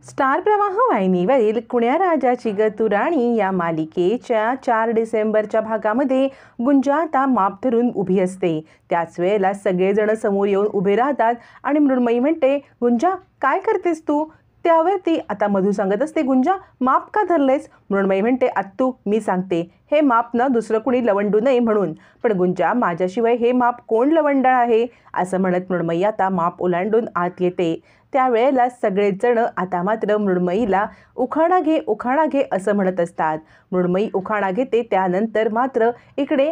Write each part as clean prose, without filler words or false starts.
Star प्रवाह वाहिनीवरील कुण्या राजाची ग तू राणी या मालिकेच्या 4 डिसेंबरच्या भागामध्ये गुंजा आता माप धरून उभी असते। त्याच वेळेला सगळेजण समोर येऊन उभे राहतात आणि मृण्मयी म्हणते, गुंजा काय करतेस तू? त्यावरती आता मधू सांगत असते, गुंजा माप का धरलेस? मृण्मयी म्हणते, आत्तू मी सांगते, हे माप ना दुसरं कुणी लवंडू नये म्हणून, पण गुंजा माझ्याशिवाय हे माप कोण लवंडाळ आहे? असं म्हणत मृण्मयी आता माप ओलांडून आत येते। त्यावेळेला सगळेजण आता मात्र मृण्मयीला उखाणा घे उखाणा घे असं म्हणत असतात। मृण्मयी उखाणा घेते, त्यानंतर मात्र इकडे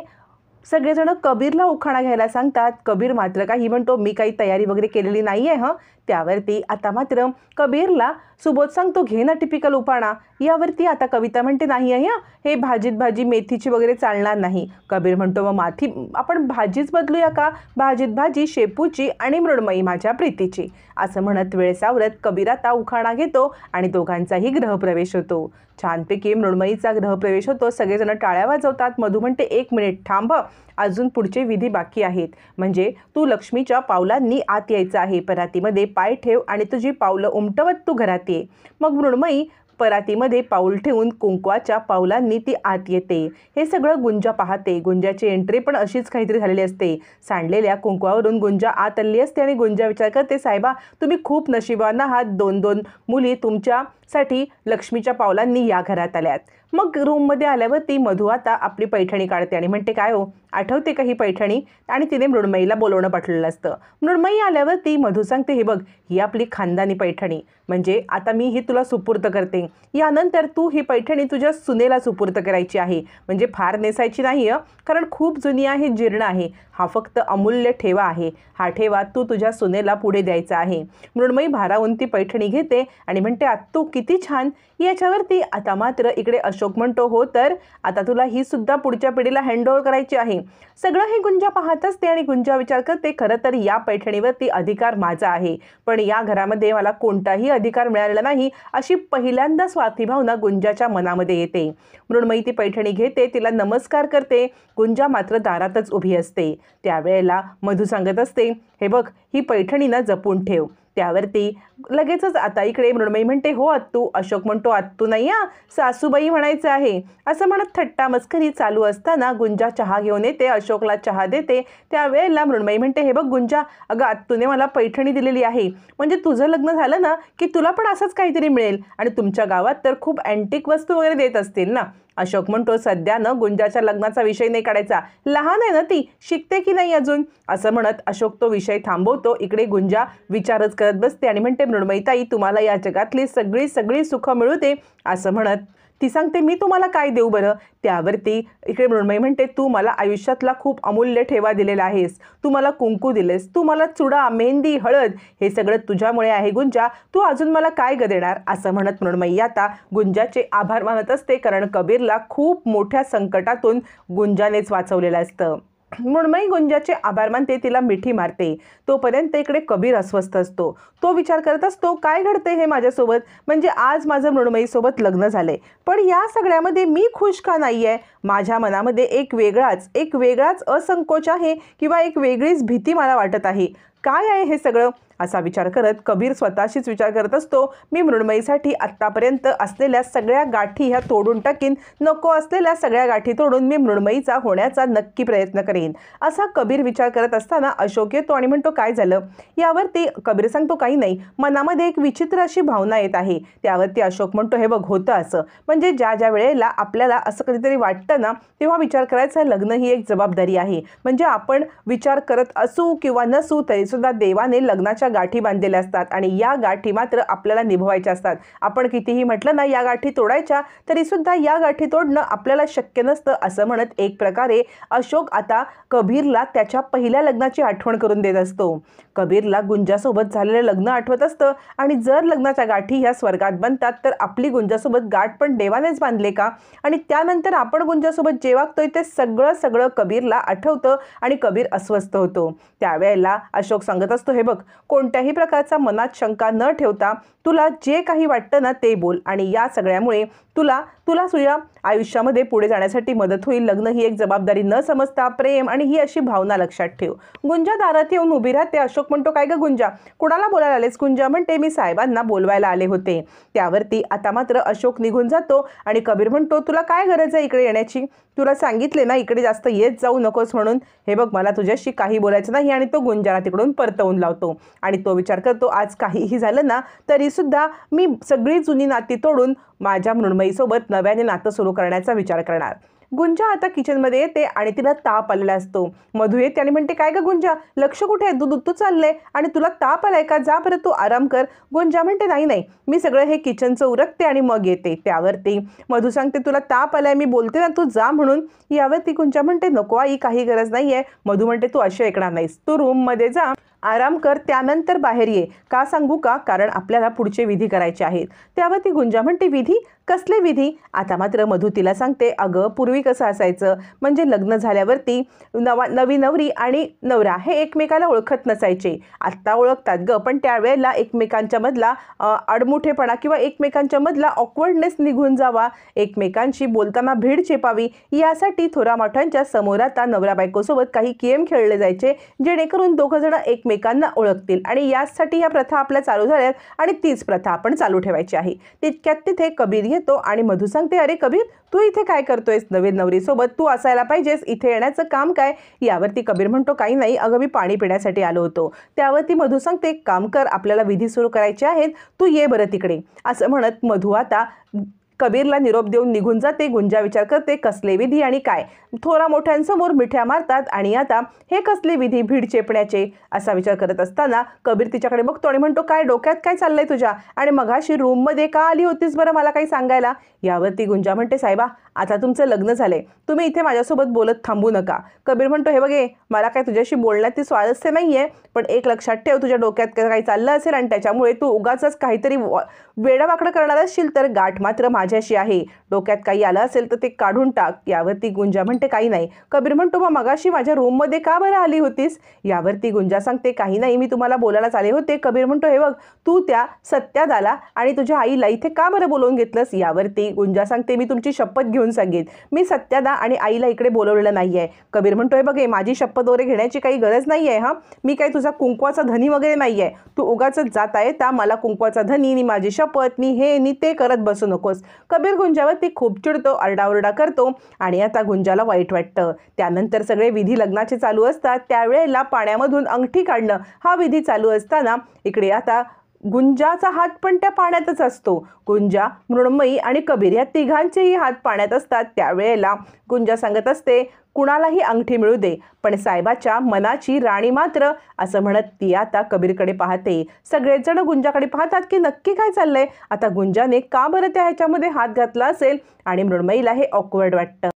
सगळेजण कबीरला उखाणा घ्यायला सांगतात। कबीर मात्र काही म्हणतो, मी काही तयारी वगैरे केलेली नाही आहे त्यावरती आता मात्र कबीरला सुबोध सांगतो, घे ना टिपिकल उखाणा। यावरती आता कविता म्हणते, नाही आहे हे भाजीत भाजी मेथीची वगैरे चालणार नाही। कबीर म्हणतो, मग आपण भाजीच बदलूया का? भाजीत भाजी शेपूची आणि मृण्मयी माझ्या प्रीतीची असं म्हणत वेळ सावरत कबीर आता उखाणा घेतो आणि दोघांचाही गृहप्रवेश होतो। छानपैकी मृण्मयीचा गृहप्रवेश होतो। सगळेजण टाळ्या वाजवतात। मधू म्हणते, 1 मिनिट थांब, अजून पुढचे विधी बाकी आहेत। म्हणजे तू लक्ष्मीच्या पावलांनी आत यायचं आहे। परातीमध्ये पाय ठेव आणि तुझी पावलं उमटवत तू घरात ये। मग मृण्मयी परातीमध्ये पाऊल ठेवून कुंकवाच्या पावलांनी ती आत येते। हे सगळं गुंजा पाहते। गुंजाची एंट्री पण अशीच काहीतरी झालेली असते। सांडलेल्या कुंकवावरून गुंजा आत आली असते आणि गुंजा विचार करते, साहेबा तुम्ही खूप नशिबान आहात, 2-2 मुली तुमच्यासाठी लक्ष्मीच्या पावलांनी या घरात आल्यात। मग रूममध्ये आल्यावरती मधू आता आपली पैठणी काढते आणि म्हणते, काय हो आठवते का ही पैठणी? आणि तिने मृण्मयीला बोलवणं पाठवलेलं असतं। मृण्मयी आल्यावरती मधू सांगते, हे बघ ही आपली खानदानी पैठणी, म्हणजे आता मी ही तुला सुपूर्द करते। यानंतर तू ही पैठणी तुझ्या सुनेला सुपूर्द करायची आहे। म्हणजे फार नेसायची नाही कारण खूप जुनी आहे, जीर्ण आहे। हा फक्त अमूल्य ठेवा आहे। हा ठेवा तू तुझ्या सुनेला पुढे द्यायचा आहे। मृण्मयी भारावून ती पैठणी घेते आणि म्हणते, आत्तू किती छान। याच्यावरती आता मात्र इकडे अशोक म्हणतो, हो तर आता तुला ही सुद्धा पुढच्या पिढीला हँडओव्हर करायची आहे। सगळं हे गुंजा पाहत असते आणि गुंजा विचार करते, खरं तर या पैठणीवरती अधिकार माझा आहे, पण या घरामध्ये मला कोणताही अधिकार मिळालेला नाही अशी पहिल्यांदा स्वार्थी भावना गुंजाच्या मनामध्ये येते। मृण्मयी ती पैठणी घेते, तिला नमस्कार करते। गुंजा मात्र दारातच उभी असते। त्यावेळेला मधू सांगत असते, हे बघ ही पैठणी ना जपून ठेव। त्यावरती लगेचच आता इकडे मृण्मयी म्हणते, हो आत्तू। अशोक म्हणतो, आत्तू नाही सासूबाई म्हणायचं आहे। असं म्हणत थट्टा मस्करी चालू असताना गुंजा चहा घेऊन येते, अशोकला चहा देते। त्यावेळेला मृण्मयी म्हणते, हे बघ गुंजा, अगं आत्तूने मला पैठणी दिलेली आहे, म्हणजे तुझं लग्न झालं ना की तुला पण असंच काहीतरी मिळेल आणि तुमच्या गावात तर खूप अँटिक वस्तू वगैरे देत असतील ना। अशोक म्हणतो, सध्या न गुंजाच्या लग्नाचा विषय नाही काढायचा, लहान आहे ना ती, शिकते की नाही अजून? असं म्हणत अशोक तो विषय थांबवतो। इकडे गुंजा विचारच करत बसते आणि म्हणते, मृण्मयीताई तुम्हाला या जगातली सगळी सुख मिळू दे असं म्हणत ती सांगते, मी तुम्हाला काय देऊ बरं? त्यावरती इकडे मृण्मयी म्हणते, तू मला आयुष्यातला खूप अमूल्य ठेवा दिलेला आहेस, तू मला कुंकू दिलेस, तू मला चुडा मेहंदी हळद हे सगळं तुझ्यामुळे आहे गुंजा, तू अजून मला काय ग देणार? असं म्हणत मृण्मयी आता गुंजाचे आभार मानत असते, कारण कबीरला खूप मोठ्या संकटातून गुंजानेच वाचवलेलं असतं। मृण्मयी गुंजाचे आभार मानते, तिला मिठी मारते। तोपर्यंत इकडे कबीर अस्वस्थ असतो। तो विचार करत असतो, काय घडते हे माझ्यासोबत? म्हणजे आज माझं मृण्मयीसोबत लग्न झालंय, पण या सगळ्यामध्ये मी खुश का नाही आहे? माझ्या मनामध्ये एक वेगळाच असंकोच आहे किंवा एक वेगळीच भीती मला वाटत आहे। काय आहे हे सगळं? असा विचार करत कबीर स्वतःशीच विचार करत असतो, मी मृण्मयीसाठी आत्तापर्यंत असलेल्या सगळ्या गाठी ह्या तोडून टाकीन, नको असलेल्या सगळ्या गाठी तोडून मी मृण्मयीचा होण्याचा नक्की प्रयत्न करेन। असा कबीर विचार करत असताना अशोक येतो आणि म्हणतो, काय झालं? यावरती कबीर सांगतो, काही नाही, मनामध्ये एक विचित्र अशी भावना येत आहे। त्यावरती अशोक म्हणतो, हे बघ होतं असं, म्हणजे ज्या वेळेला आपल्याला असं कधीतरी वाटतं ना तेव्हा विचार करायचा, लग्न ही एक जबाबदारी आहे। म्हणजे आपण विचार करत असू किंवा नसू तरीसुद्धा देवाने लग्नाच्या गाठी बांधलेल्या असतात आणि या गाठी मात्र आपल्याला निभवायच्या असतात। आपण कितीही म्हटलं ना या गाठी तोडायच्या, तरी सुद्धा या गाठी तोडणं आपल्याला शक्य नसतं। असं म्हणत एक प्रकारे अशोक आता कबीरला त्याच्या पहिल्या लग्नाची आठवण करून देत असतो। कबीरला गुंजासोबत झालेलं लग्न आठवत असतं आणि जर लग्नाच्या गाठी ह्या स्वर्गात बनतात तर आपली गुंजासोबत गाठ पण देवानेच बांधले का? आणि त्यानंतर आपण गुंजासोबत जे वागतोय ते सगळं कबीरला आठवतं आणि कबीर अस्वस्थ होतो। त्यावेळेला अशोक सांगत असतो, हे बघ कोणत्याही प्रकारचा मनात शंका न ठेवता तुला जे काही वाटतं ना ते बोल आणि या सगळ्यामुळे तुला तुझ्या आयुष्यामध्ये पुढे जाण्यासाठी मदत होईल. लग्न ही एक जबाबदारी न समजता प्रेम आणि ही अशी भावना लक्षात ठेव. गुंजा दारात येऊन उभी राहते. अशोक म्हणतो, काय ग गुंजा, कुणाला बोलायला आलेस? गुंजा म्हणते, मी साहेबांना बोलवायला आले होते. त्यावरती आता मात्र अशोक निघून जातो आणि कबीर म्हणतो, तुला काय गरज आहे इकडे येण्याची? तुला सांगितले ना इकडे जास्त येत जाऊ नकोस म्हणून. हे बघ, मला तुझ्याशी काही बोलायचं नाही. आणि तो गुंजाला तिकडून परतवून लावतो आणि तो विचार करतो, आज काहीही झालं ना तरी सुद्धा मी सगळी जुनी नाती तोडून माझ्या मृण्मयीसोबत नव्याने नातं सुरू करण्याचा विचार करणार. गुंजा आता किचनमध्ये येते आणि तिला ताप आलेला असतो. मधू येते आणि म्हणते, काय ग गुंजा, लक्ष कुठे आहे? दूध चाललंय आणि तुला ताप आलाय का? जा बरं तू आराम कर. गुंजा म्हणते, नाही मी सगळं हे किचनचं उरकते आणि मग येते. त्यावरती मधू सांगते, तुला ताप आलाय, मी बोलते ना तू जा म्हणून. यावरती गुंजा म्हणते, नको आई, काही गरज नाहीये. मधू म्हणते, तू अशी ऐकणार नाहीस, तू रूममध्ये जा, आराम कर, त्यानंतर बाहेर ये. का सांगू का? कारण आपल्याला पुढचे विधी करायचे आहेत. त्यावरती गुंजा म्हणते, विधी? कसले विधी? आता मात्र मधू तिला सांगते, अगं पूर्वी कसं असायचं, म्हणजे लग्न झाल्यावरती नवी नवरी आणि नवरा हे एकमेकाला ओळखत नसायचे. आत्ता ओळखतात ग, पण त्यावेळेला एकमेकांच्या मधला अडमुठेपणा किंवा एकमेकांच्या मधला ऑकवर्डनेस निघून जावा, एकमेकांशी बोलताना भीड चेपावी, यासाठी थोरा मोठ्यांच्या समोर आता नवरा बायकोसोबत काही गेम खेळले जायचे, जेणेकरून दोघं जण एकमेकांना ओळखतील. आणि यासाठी ह्या प्रथा आपल्या चालू झाल्यात आणि तीच प्रथा आपण चालू ठेवायची आहे. तितक्यात तिथे कबीर येतो आणि मधू सांगते, अरे कबीर, तू इथे काय करतोयस? नवीन नवरीसोबत तू असायला पाहिजेस, इथे येण्याचं काम काय? यावरती कबीर म्हणतो, काही नाही अगं, मी पाणी पिण्यासाठी आलो होतो. त्यावरती मधू सांगते, काम कर, आपल्याला विधी सुरू करायचे आहेत, तू ये बरं तिकडे. असं म्हणत मधू आता कबीरला निरोप देऊन निघून जाते. गुंजा विचार करते, कसले विधी आणि काय? थोरा मोठ्यांसमोर मिठ्या मारतात आणि आता हे कसले विधी भीड चेपण्याचे, असा विचार करत असताना कबीर तिच्याकडे बघतो आणि म्हणतो, काय डोक्यात काय चाललंय तुझ्या? आणि मगाशी रूममध्ये का आली होतीस बरं मला काही सांगायला? यावरती गुंजा म्हणते, साहेबा, आता तुमचं लग्न झालंय, तुम्ही इथे माझ्यासोबत बोलत थांबू नका. कबीर म्हणतो, हे बघे, मला काय तुझ्याशी बोलण्यात स्वारस्य नाहीये, पण एक लक्षात ठेव, तुझ्या डोक्यात काही चाललं असेल आणि त्याच्यामुळे तू उगाचच काहीतरी वेडावाकडं करणार असशील तर गाठ मात्र माझ्याशी आहे. डोक्यात काही आलं असेल तर ते काढून टाक. यावरती गुंजा म्हणते, काही नाही. कबीर म्हणतो, मग मगाशी माझ्या रूममध्ये का बरं आली होतीस? यावरती गुंजा सांगते, काही नाही, मी तुम्हाला बोलायलाच आले होते. कबीर म्हणतो, हे बघ, तू त्या सत्यादाला आणि तुझ्या आईला इथे का बरं बोलवून घेतलंस? यावरती गुंजा सांगते, मी तुमची शपथ घेऊन सांगेन, मी सत्यादा आणि आईला इकडे बोलवलेलं नाहीये. कबीर म्हणतोय, बघे, माझी शपथ वगैरे घेण्याची काही गरज नाहीये. हा, मी काही तुझा कुंकवाचा धनी वगैरे नाहीये. तू उगाचच जाता येता मला कुंकवाचा धनी नि माझी शपथ नि हे नि ते करत बसू नकोस. कबीर गुंजावरती खूप चिडतो, आरडाओरडा करतो आणि आता गुंजाला वाईट वाटतं. त्यानंतर सगळे विधी लग्नाचे चालू असतात. त्यावेळेला पाण्यामधून अंगठी काढणं हा विधी चालू असताना इकडे आता गुंजाचा हात पण त्या पाण्यातच असतो. गुंजा, मृण्मयी आणि कबीर या तिघांचेही हात पाण्यात असतात. त्यावेळेला गुंजा सांगत असते, कुणालाही अंगठी मिळू दे, पण साहेबाच्या मनाची राणी मात्र, असं म्हणत ती आता कबीरकडे पाहते. सगळेच जण गुंजाकडे पाहतात की नक्की काय चाललंय. आता गुंजाने का बरं त्या ह्याच्यामध्ये हात घातला असेल आणि मृण्मयीला हे ऑकवर्ड वाटतं.